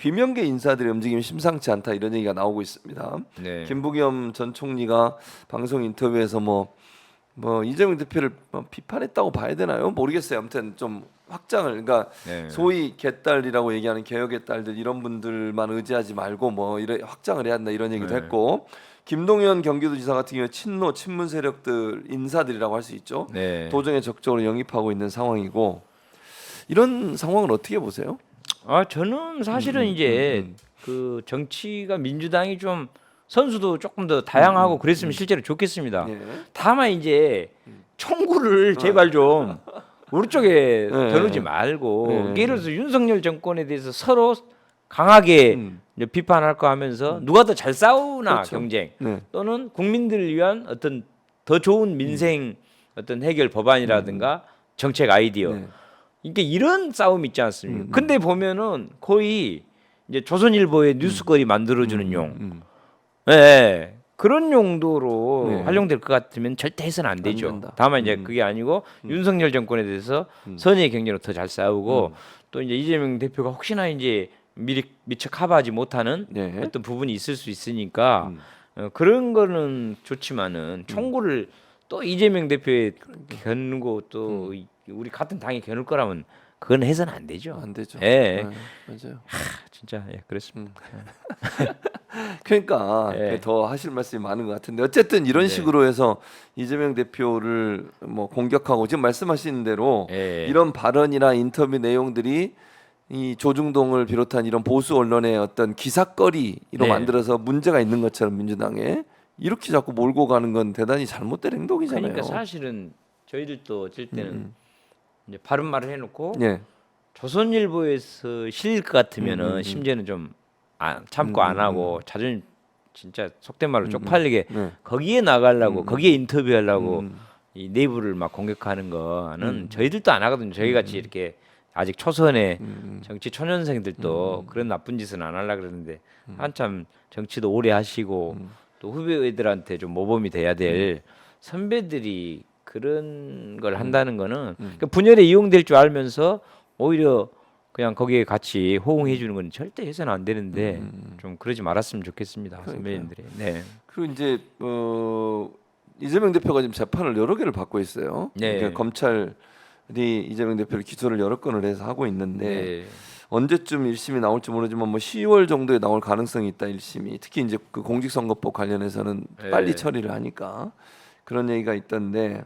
비명계 인사들의 움직임이 심상치 않다 이런 얘기가 나오고 있습니다. 네. 김부겸 전 총리가 방송 인터뷰에서 뭐 이재명 대표를 비판했다고 봐야 되나요? 모르겠어요. 아무튼 좀 확장을 그러니까 네. 소위 개딸이라고 얘기하는 개혁의 딸들 이런 분들만 의지하지 말고 뭐 이래 확장을 해야 한다 이런 얘기도 네. 했고 김동연 경기도지사 같은 경우에 친노 친문 세력들 인사들이라고 할 수 있죠. 네. 도정에 적극적으로 영입하고 있는 상황이고 이런 상황을 어떻게 보세요? 저는 사실은 이제 그 정치가 민주당이 좀 선수도 조금 더 다양하고 그랬으면 실제로 좋겠습니다. 예. 다만 이제 총구를 제발 좀 우리 쪽에 겨누지 말고 예를 들어서 윤석열 정권에 대해서 서로 강하게 이제 비판할 거 하면서 누가 더 잘 싸우나 그렇죠. 경쟁 네. 또는 국민들을 위한 어떤 더 좋은 민생 어떤 해결 법안이라든가 정책 아이디어 네. 이게 이런 싸움이 있지 않습니까? 근데 보면은 거의 이제 조선일보의 뉴스거리 만들어주는 용, 예, 그런 용도로 네. 활용될 것 같으면 절대 해서는 안 되죠. 된다. 다만 이제 그게 아니고 윤석열 정권에 대해서 선의 경쟁으로 더 잘 싸우고 또 이제 이재명 대표가 혹시나 이제 미처 커버하지 못하는 네. 어떤 부분이 있을 수 있으니까 그런 거는 좋지만은 총구를 또 이재명 대표에 겨누고 또 우리 같은 당에 겨눌 거라면 그건 해서는 안 되죠. 안 되죠. 예. 네, 맞아요. 진짜 그렇습니다. 그러니까 예. 더 하실 말씀이 많은 것 같은데 어쨌든 이런 네. 식으로 해서 이재명 대표를 뭐 공격하고 지금 말씀하시는 대로 예. 이런 발언이나 인터뷰 내용들이 이 조중동을 비롯한 이런 보수 언론의 어떤 기사거리로 네. 만들어서 문제가 있는 것처럼 민주당에 이렇게 자꾸 몰고 가는 건 대단히 잘못된 행동이잖아요. 그러니까 사실은 저희들도 어쩔 때는 이제 바른 말을 해놓고 예. 조선일보에서 실릴 것 같으면은 심지어는 좀 참고 안 하고 자존심 진짜 속된 말로 쪽팔리게 네. 거기에 나가려고 거기에 인터뷰하려고 이 내부를 막 공격하는 거는 저희들도 안 하거든요. 저희 같이 이렇게 아직 초선의 정치 초년생들도 그런 나쁜 짓은 안 하려 그러는데 한참 정치도 오래 하시고 또 후배들한테 좀 모범이 돼야 될 선배들이 그런 걸 한다는 거는 그러니까 분열에 이용될 줄 알면서 오히려 그냥 거기에 같이 호응해 주는 건 절대 해서는 안 되는데 좀 그러지 말았으면 좋겠습니다. 선배님들이. 네. 그리고 이제 이재명 대표가 지금 재판을 여러 개를 받고 있어요. 네. 그러니까 검찰이 이재명 대표를 기소를 여러 건을 해서 하고 있는데 네. 언제쯤 1심이 나올지 모르지만 뭐 10월 정도에 나올 가능성이 있다 1심이. 특히 이제 그 공직선거법 관련해서는 네. 빨리 처리를 하니까 그런 얘기가 있던데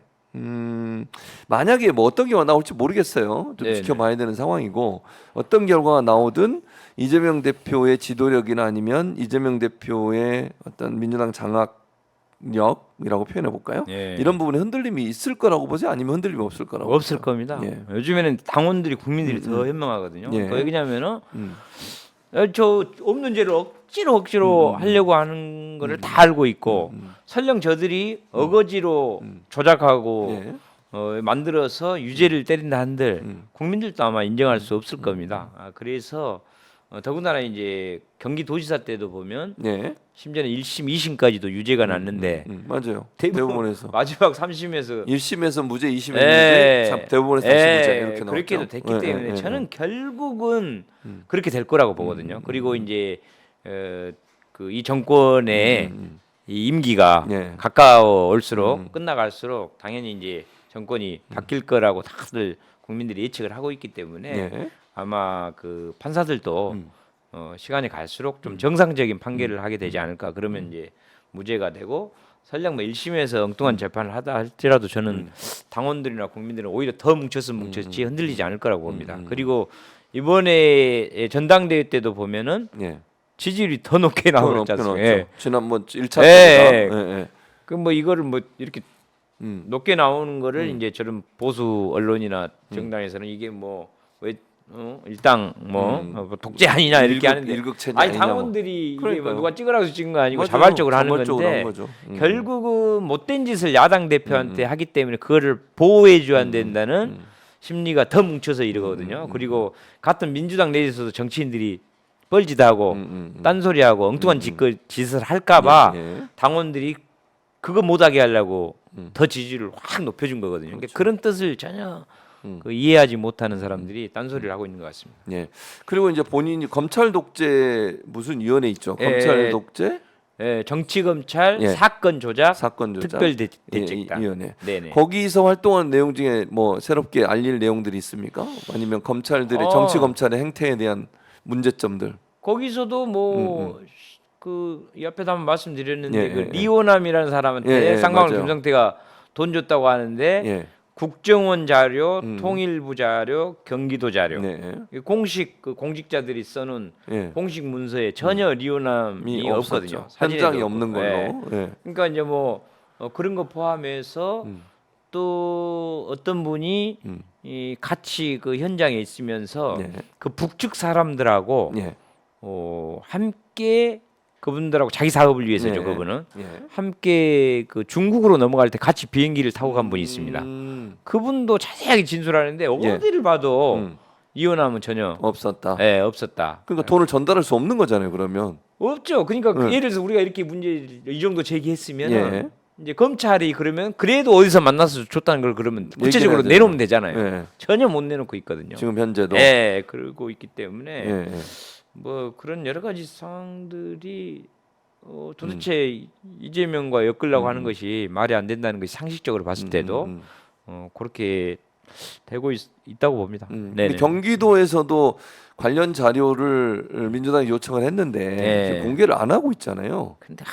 만약에 뭐 어떤 결과가 나올지 모르겠어요. 좀 네네. 지켜봐야 되는 상황이고 어떤 결과가 나오든 이재명 대표의 지도력이나 아니면 이재명 대표의 어떤 민주당 장악력이라고 표현해 볼까요? 예. 이런 부분에 흔들림이 있을 거라고 보세요? 아니면 흔들림이 없을 거라고? 없을 보세요? 겁니다. 예. 요즘에는 당원들이 국민들이 더 현명하거든요. 예. 왜 그러냐면은 음. 저 없는 죄를 억지로 하려고 하는 거를 다 알고 있고 설령 저들이 어거지로 조작하고 예. 만들어서 유죄를 때린다 한들 국민들도 아마 인정할 수 없을 겁니다. 그래서 더군다나 이제 경기도지사 때도 보면 예. 심지어는 1심, 2심까지도 유죄가 났는데 맞아요. 대부분 대법원에서 마지막 3심에서 1심에서 무죄, 2심에서 예. 무죄, 대법원에서 다시 무죄 이렇게 나왔죠. 그렇게도 됐기 예, 때문에 예, 예, 저는 결국은 그렇게 될 거라고 보거든요. 그리고 이제 그 이 정권의 이 임기가 예. 가까워올수록 끝나갈수록 당연히 이제 정권이 바뀔 거라고 다들 국민들이 예측을 하고 있기 때문에 예. 아마 그 판사들도 시간이 갈수록 좀 정상적인 판결을 하게 되지 않을까. 그러면 이제 무죄가 되고 설령 뭐 1심에서 엉뚱한 재판을 하다 할지라도 저는 당원들이나 국민들은 오히려 더 뭉쳤으면 뭉쳤지 흔들리지 않을 거라고 봅니다. 그리고 이번에 전당대회 때도 보면은 예. 지지율이 더 높게 나오지 않습니까? 예. 지난번 1차 예. 때보다. 예. 그 뭐 이거를 뭐 이렇게 높게 나오는 거를 이제 저런 보수 언론이나 정당에서는 이게 뭐 왜 일당 뭐 독재 아니냐 이렇게 하는데 일극체제 아니 아니냐 뭐. 당원들이 이게 그러니까요. 뭐 누가 찍으라고 찍은 거 아니고 맞아요. 자발적으로 하는 자발적으로 건데 한 거죠. 결국은 못된 짓을 야당 대표한테 하기 때문에 그거를 보호해 줘야 된다는 심리가 더 뭉쳐서 이러거든요. 그리고 같은 민주당 내에서도 정치인들이 뻘짓하고 딴소리하고 엉뚱한 짓을 할까봐 예. 당원들이 그거 못하게 하려고 더 지지율을 확 높여준 거거든요. 그러니까 그런 뜻을 전혀 그 이해하지 못하는 사람들이 딴소리를 하고 있는 것 같습니다. 예. 그리고 이제 본인이 검찰 독재 무슨 위원회 있죠. 검찰 독재 예, 정치 검찰 예. 사건 조작 사건 조작 특별 대책단 위원회. 네네. 거기서 활동한 내용 중에 뭐 새롭게 알릴 내용들이 있습니까? 아니면 검찰들의 정치 검찰의 행태에 대한 문제점들. 거기서도 뭐 그 옆에도 한번 말씀드렸는데 예, 그 예, 리오남이라는 사람한테 예, 예, 쌍방울 맞아요. 김성태가 돈 줬다고 하는데 예. 국정원 자료, 통일부 자료, 경기도 자료 네. 공식 그 공직자들이 써놓은 예. 공식 문서에 전혀 리오남이 없거든요. 사진에도 현장이 없고. 없는 걸로. 예. 예. 그러니까 이제 뭐 그런 거 포함해서 또 어떤 분이 이 같이 그 현장에 있으면서 네. 그 북측 사람들하고 예. 함께 그분들하고 자기 사업을 위해서죠. 네. 그분은 예. 함께 그 중국으로 넘어갈 때 같이 비행기를 타고 간 분이 있습니다. 그분도 자세하게 진술하는데 어디를 봐도 이혼하면 전혀 없었다. 예, 없었다. 그러니까 돈을 전달할 수 없는 거잖아요. 그러면. 없죠. 그러니까 네. 예를 들어서 우리가 이렇게 문제 이 정도 제기했으면 예. 이제 검찰이 그러면 그래도 어디서 만나서 줬다는 걸 그러면 구체적으로 얘기를 내놓으면 되잖아요. 예. 전혀 못 내놓고 있거든요. 지금 현재도. 예, 그러고 있기 때문에 예. 예. 뭐 그런 여러 가지 상황들이 도대체 이재명과 엮으려고 하는 것이 말이 안 된다는 것이 상식적으로 봤을 때도 그렇게 되고 있다고 봅니다. 근데 경기도에서도 관련 자료를 민주당이 요청을 했는데 네. 공개를 안 하고 있잖아요. 근데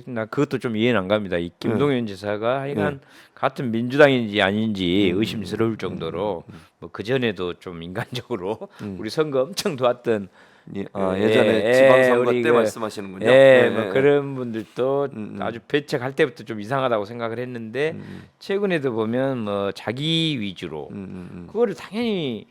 나 그것도 좀 이해는 안 갑니다. 이 김동연 지사가 하여간 같은 민주당인지 아닌지 의심스러울 정도로 뭐 그 전에도 좀 인간적으로 우리 선거 엄청 도왔던 예전에 지방선거 때 말씀하시는군요. 뭐 그런 분들도 아주 배척할 때부터 좀 이상하다고 생각을 했는데 최근에도 보면 뭐 자기 위주로 그거를 당연히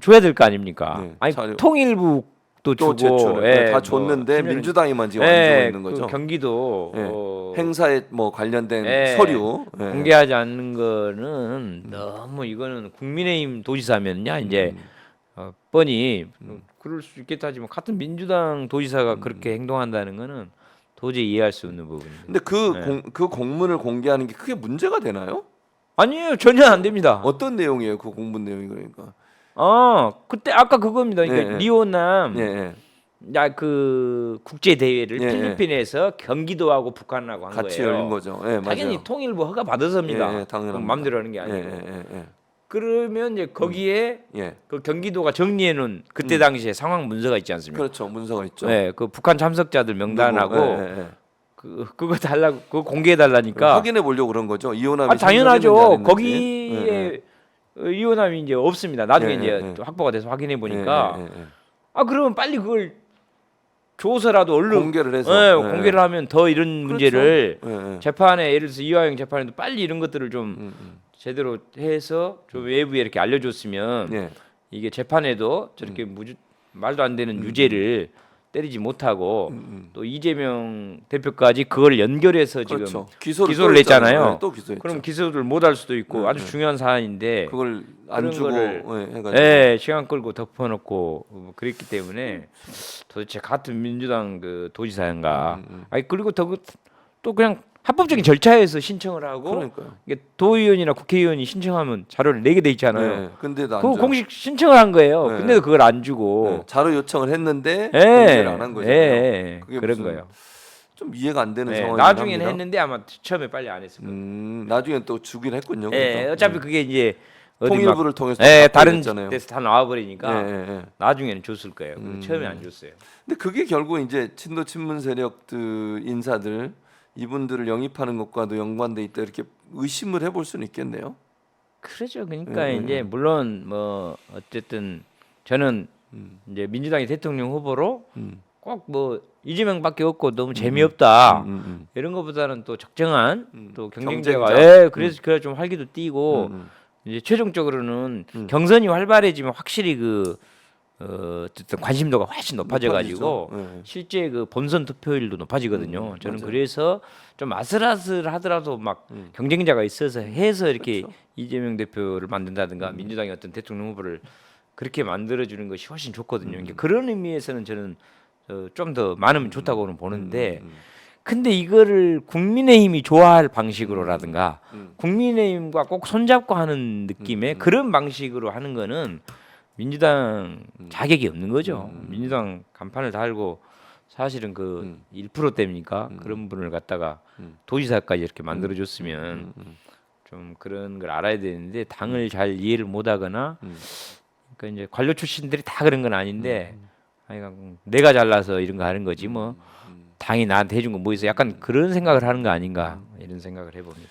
줘야 될 거 아닙니까? 네, 아니 자료. 통일부도 또 주고 제출을 다 줬는데 민주당이만 지금 안 주고 있는 거죠. 그 경기도 행사에 뭐 관련된 예, 서류 공개하지 않는 거는 너무 이거는 국민의힘 도지사면요 이제 뻔히 그럴 수 있겠다 하지만 같은 민주당 도지사가 그렇게 행동한다는 거는 도저히 이해할 수 없는 부분입니다. 근데 그 공문을 공개하는 게 크게 문제가 되나요? 아니에요, 전혀 안 됩니다. 어떤 내용이에요? 그 공문 내용이 그러니까. 그때 아까 그겁니다. 그러니까 리오남 그 국제 대회를 필리핀에서 경기도하고 북한하고 한 같이 거예요. 열린 거죠. 예, 당연히 맞아요. 통일부 허가 받아서입니다. 당연합니다. 마음대로 하는 게 아니고. 그러면 이제 거기에 그 경기도가 정리해 놓은 그때 당시에 상황 문서가 있지 않습니까? 그렇죠. 문서가 있죠. 그 북한 참석자들 명단하고 그거 달라고 그거 공개해 달라니까 확인해 보려고 그런 거죠. 이호남이 당연하죠. 거기에 이호남이 이제 없습니다. 나중에 이제 또 확보가 돼서 확인해 보니까 그러면 빨리 그걸 줘서라도 얼른 공개를 해서 공개를 하면 더 이런 그렇죠. 문제를 재판에 예를 들어서 이화영 재판에도 빨리 이런 것들을 좀 제대로 해서 좀 외부에 이렇게 알려줬으면 이게 재판에도 저렇게 말도 안 되는 유죄를 때리지 못하고 또 이재명 대표까지 그걸 연결해서 그렇죠. 지금 기소를 냈잖아요. 또 기소했죠. 그럼 기소를 못 할 수도 있고 아주 중요한 사안인데 그걸 안 주고 해가지고 시간 끌고 덮어놓고 뭐 그랬기 때문에 도대체 같은 민주당 그 도지사인가? 그리고 또 그냥 합법적인 절차에서 신청을 하고 그러니까요. 이게 도의원이나 국회의원이 신청하면 자료를 내게 돼 있잖아요. 근데도 안 그 줘요. 공식 신청을 한 거예요. 근데도 그걸 안 주고 자료 요청을 했는데 공개를 안 한 거잖아요. 그게 그런 무슨 거예요. 좀 이해가 안 되는 상황이 나중에는 했는데 아마 처음에 빨리 안 했을 거예요. 나중에 또 주긴 했군요. 그래서. 어차피 그게 이제 통일부를 통해서 다른 했잖아요. 데서 다 나와버리니까 나중에는 줬을 거예요. 처음에 안 줬어요. 근데 그게 결국 이제 친도 친문 세력들 인사들 이분들을 영입하는 것과도 연관돼 있다 이렇게 의심을 해볼 수는 있겠네요. 그렇죠. 그러니까 이제 물론 뭐 어쨌든 저는 이제 민주당이 대통령 후보로 꼭 뭐 이재명밖에 없고 너무 재미없다 이런 것보다는 또 적정한 또 경쟁자가 그래서 그래 좀 활기도 띄고 이제 최종적으로는 경선이 활발해지면 확실히 어쨌든 관심도가 훨씬 높아져가지고 실제 그 본선 투표율도 높아지거든요. 저는 맞아요. 그래서 좀 아슬아슬하더라도 막 경쟁자가 있어서 해서 이렇게 그렇죠. 이재명 대표를 만든다든가 민주당의 어떤 대통령 후보를 그렇게 만들어주는 것이 훨씬 좋거든요. 그러니까 그런 의미에서는 저는 좀 더 많으면 좋다고는 보는데 근데 이거를 국민의힘이 좋아할 방식으로라든가 국민의힘과 꼭 손잡고 하는 느낌의 그런 방식으로 하는 거는 민주당 자격이 없는 거죠. 민주당 간판을 달고 사실은 그 1% 때입니까? 그런 분을 갖다가 도지사까지 이렇게 만들어줬으면 좀 그런 걸 알아야 되는데 당을 잘 이해를 못하거나 그러니까 이제 관료 출신들이 다 그런 건 아닌데 아니 내가 잘나서 이런 거 하는 거지 뭐 당이 나한테 해준 거 뭐 있어 약간 그런 생각을 하는 거 아닌가 이런 생각을 해봅니다.